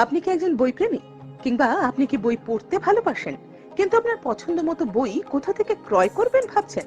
আপনি কি একজন বই প্রেমী, কিংবা আপনি কি বই পড়তে ভালোবাসেন কিন্তু আপনার পছন্দ মতো বই কোথা থেকে ক্রয় করবেন ভাবছেন?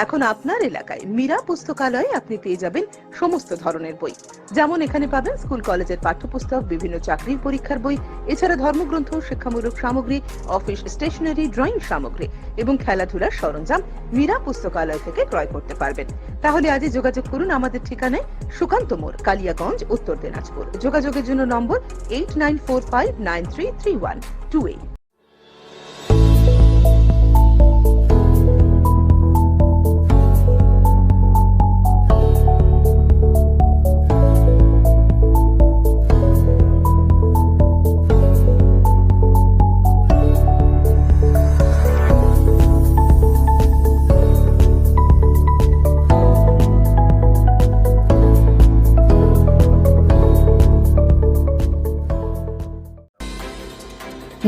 এখন আপনার এলাকায় মীরা পুস্তকালয়ে আপনি পেয়ে যাবেন সমস্ত ধরনের বই। যেমন এখানে পাবেন স্কুল কলেজের পাঠ্যপুস্তক, বিভিন্ন চাকরির পরীক্ষার বই, এছাড়া ধর্মগ্রন্থ, শিক্ষামূলক সামগ্রী, অফিস স্টেশনারি, ড্রয়িং সামগ্রী এবং খেলাধুলার সরঞ্জাম মীরা পুস্তকালয় থেকে ক্রয় করতে পারবেন। তাহলে আজই যোগাযোগ করুন আমাদের ঠিকানায়, সুকান্ত মোড়, কালিয়াগঞ্জ, উত্তর দিনাজপুর। যোগাযোগের জন্য নম্বর 8945933128।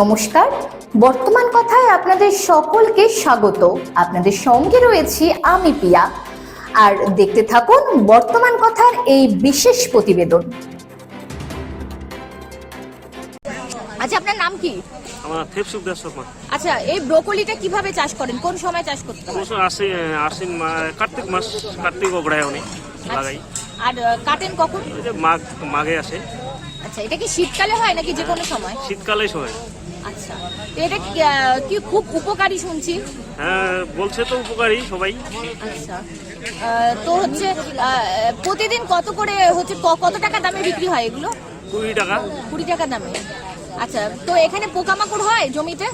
নমস্কার, বর্তমান কথায় আপনাদের সকলকে স্বাগত। আপনাদের সঙ্গে রয়েছি আমি পিয়া, আর দেখতে থাকুন বর্তমান কথার এই বিশেষ প্রতিবেদন। আচ্ছা, আপনার নাম কি? আমার ফেফসুক দাস শর্মা। আচ্ছা, এই ব্রোকলিটা কিভাবে চাষ করেন, কোন সময় চাষ করতে হয়? আশ্বিন কার্তিক মাস, কার্তিক অগ্রায় অনেক লাগাই। আর কাটেন কখন? ওই যে মাঘে আসে। আচ্ছা, এটা কি শীতকালে হয় নাকি যে কোনো সময়? শীতকালেই হয়। আচ্ছা, তো এটা কি খুব উপকারী শুনছি? হ্যাঁ, বলছে তো উপকারী সবাই। আচ্ছা, তো হচ্ছে প্রতিদিন কত করে হচ্ছে, কত টাকা দামে বিক্রি হয় এগুলো? 20 টাকা। 20 টাকা দামে। আচ্ছা, তো এখানে পোকামাকড় হয় জমিতে?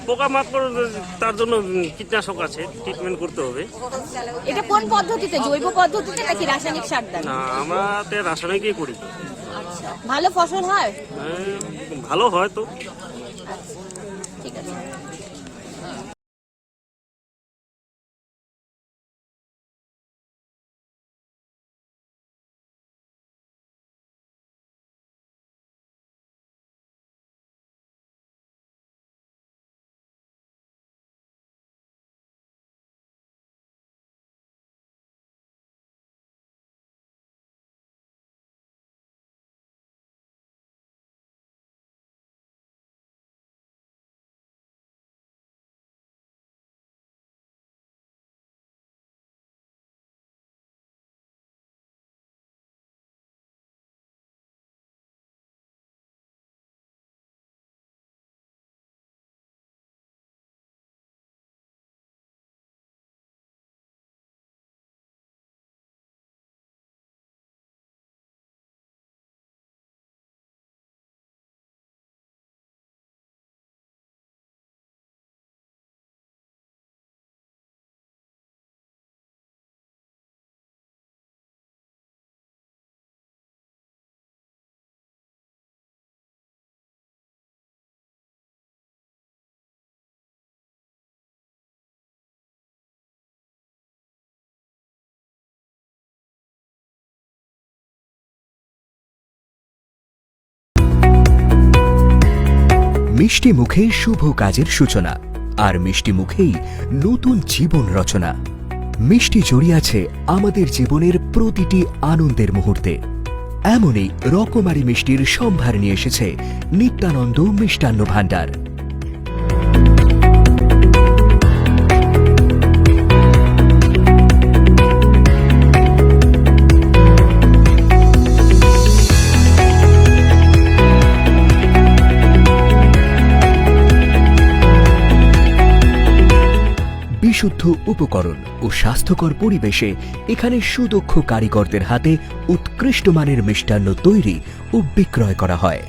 পোকামাকড়, তার জন্য কীটনাশক আছে, ট্রিটমেন্ট করতে হবে। এটা কোন পদ্ধতিতে, জৈব পদ্ধতিতে নাকি রাসায়নিক সার দেন? না, আমরা রাসায়নিকই করি। আচ্ছা, ভালো ফসল হয়? ভালো হয় তো। আচ্ছা, ঠিক আছে। মিষ্টি মুখে শুভ কাজের সূচনা, আর মিষ্টি মুখেই নতুন জীবন রচনা। মিষ্টি জড়িয়ে আছে আমাদের জীবনের প্রতিটি আনন্দের মুহূর্তে। এমনই রকমারি মিষ্টির সম্ভার নিয়ে এসেছে নিত্যানন্দ মিষ্টান্ন ভাণ্ডার। বিশুদ্ধ উপকরণ ও স্বাস্থ্যকর পরিবেশে এখানে সুদক্ষ কারিগরদের হাতে উৎকৃষ্ট মানের মিষ্টান্ন তৈরি ও বিক্রয় করা হয়।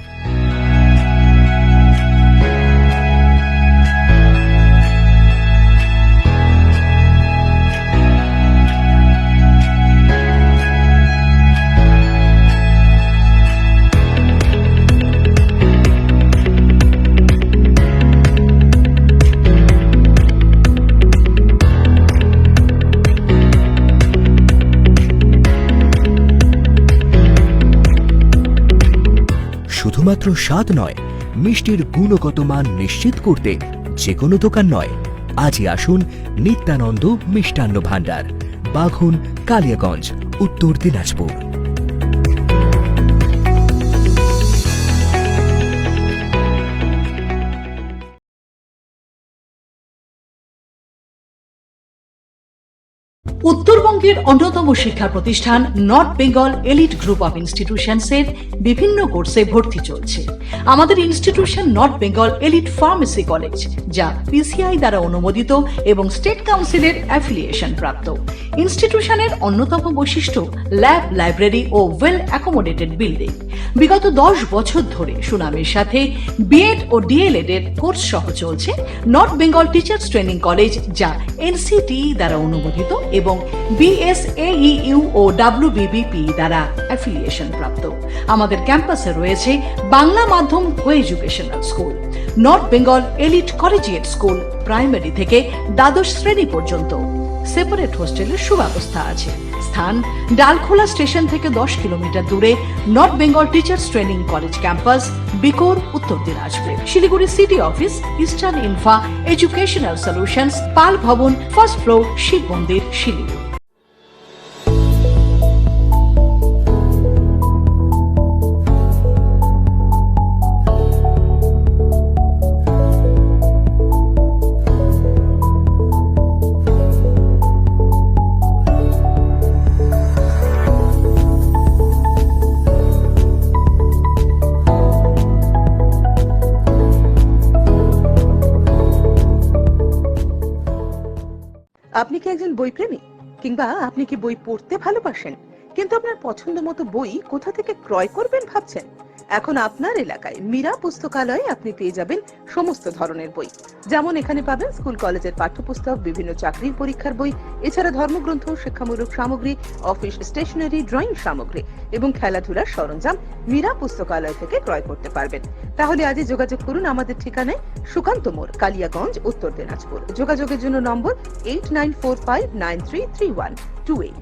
শুধুমাত্র স্বাদ নয়, মিষ্টির গুণগত মান নিশ্চিত করতে যে কোনো দোকান নয়, আজই আসুন নিত্যানন্দ মিষ্টান্ন ভাণ্ডার, বাঘন, কালিয়াগঞ্জ, উত্তর দিনাজপুর। উত্তরবঙ্গের অন্যতম শিক্ষা প্রতিষ্ঠান North Bengal Elite Group of ইনস্টিটিউশনসের বিভিন্ন কোর্সে ভর্তি চলছে। আমাদের institution North Bengal Elite Pharmacy College, যা পিসিআই দ্বারা অনুমোদিত এবং স্টেট কাউন্সিলের অ্যাফিলিয়েশন প্রাপ্ত। ইনস্টিটিউশনের অন্যতম বৈশিষ্ট্য ল্যাব, লাইব্রেরি ও ওয়েল অ্যাকোমোডেটেড বিল্ডিং। বিগত 10 বছর ধরে সুনামের সাথে বিএড ও ডিএলএড এর কোর্স সহ চলছে north Bengal Teachers Training college, যা এনসিটি দ্বারা অনুমোদিত এবং বিএসএইউ ও ডাব্লিউবিবিপি দ্বারা অ্যাফিলিয়েশন প্রাপ্ত। আমাদের ক্যাম্পাসে রয়েছে বাংলা মাধ্যম কো educational school, north Bengal elite collegiate school, primary থেকে দ্বাদশ শ্রেণী পর্যন্ত। সেপারেট হোস্টেলের সুব্যবস্থা আছে। স্থান ডালখোলা স্টেশন থেকে 10 কিলোমিটার দূরে North Bengal Teachers Training College campus, Bikor, Uttar Dinajpur. Siliguri city office, Eastern Infa Educational Solutions, Pal Bhavan, first floor, Shiva মন্দির, শিলিগুড়ি। আপনি কি একজন বই প্রেমী, কিংবা আপনি কি বই পড়তে ভালোবাসেন, কিন্তু আপনার পছন্দ মতো বই কোথা থেকে ক্রয় করবেন ভাবছেন? এখন আপনার এলাকায় মীরা পুস্তকালয়ে আপনি পেয়ে যাবেন সমস্ত ধরনের বই। যেমন এখানে পাবেন স্কুল কলেজের পাঠ্যপুস্তক, বিভিন্ন চাকরির পরীক্ষার বই, এছাড়া ধর্মগ্রন্থ, শিক্ষামূলক সামগ্রী, অফিস স্টেশনারি, ড্রয়িং সামগ্রী এবং খেলাধুলার সরঞ্জাম মীরা পুস্তকালয় থেকে ক্রয় করতে পারবেন। তাহলে আজই যোগাযোগ করুন আমাদের ঠিকানায়, সুকান্ত মোড়, কালিয়াগঞ্জ, উত্তর দিনাজপুর। যোগাযোগের জন্য নম্বর 8945933128।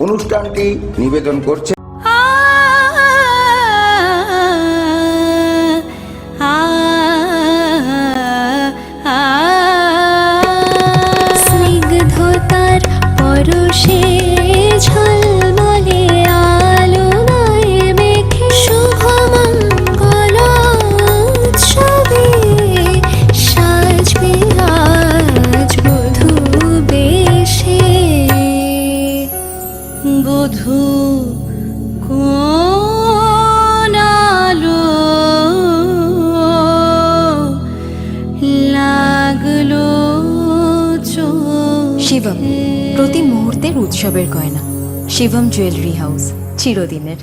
অনুষ্ঠানটি নিবেদন করছে স্নিগ্ধতার পরশে ঝলমলে আলোয় মেখে শুভমঙ্গল উৎসবে সাজবে আজ বধূ বেশে। বধূ কোন আলো লাগলো শিবম, প্রতি মুহূর্তের উৎসবের গয়না। শিবম জুয়েলারি হাউস, চিরদিনের।